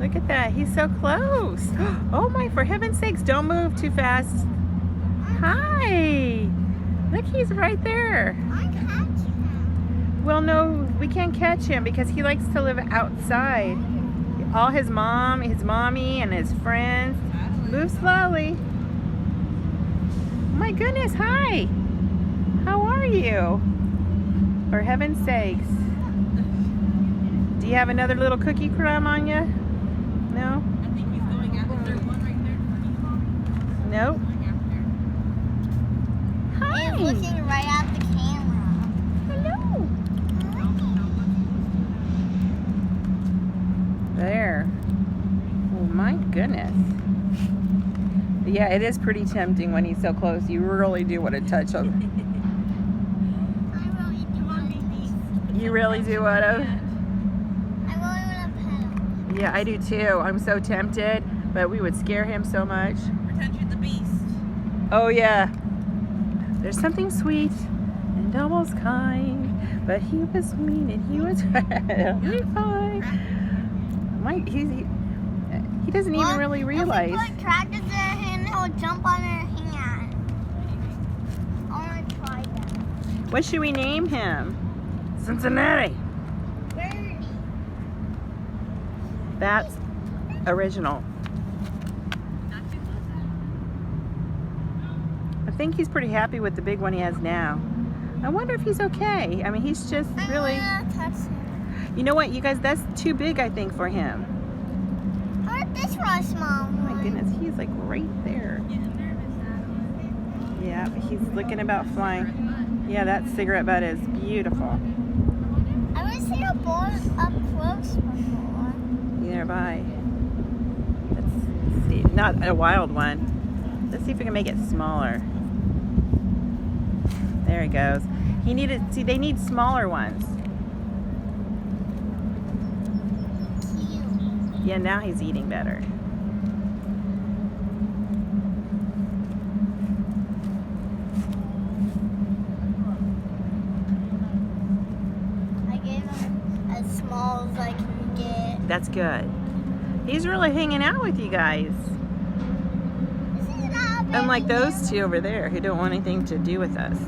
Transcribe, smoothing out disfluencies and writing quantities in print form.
Look at that. He's so close. Oh my, for heaven's sakes, don't move too fast. Hi. Look, he's right there. I'm catching him. Well, no, we can't catch him because he likes to live outside. All his mommy, and his friends. Move slowly. My goodness, hi. How are you? For heaven's sakes. Do you have another little cookie crumb on you? No? I think he's going after. There's one right there. Nope. He's looking right at the camera. Hello. There. Oh my goodness. Yeah, it is pretty tempting when he's so close. You really do want to touch him. I really do want to be. You really do want to. I really want to pet him. Yeah, I do too. I'm so tempted, but we would scare him so much. Pretend you're the beast. Oh yeah. There's something sweet and almost kind, but he was mean and he was fine. Mike, he doesn't even really realize. If we put tractors in him, he'll jump on her hand. I want to try that. What should we name him? Cincinnati. Birdie. That's original. Not too close. I think he's pretty happy with the big one he has now. I wonder if he's okay. I mean, he's just really... I want to touch him. You know what, you guys? That's too big, I think, for him. How about this one, small one? Oh my goodness, he's like right there. Getting nervous, Yeah, he's looking about flying. Yeah, that cigarette butt is beautiful. I want to see a bird up close before. Nearby. Let's see. Not a wild one. Let's see if we can make it smaller. There he goes. He needed, see, they need smaller ones. Cute. Yeah, now he's eating better. I gave him as small as I can get. That's good. He's really hanging out with you guys. This is not a baby Unlike those yellow. two over there who don't want anything to do with us.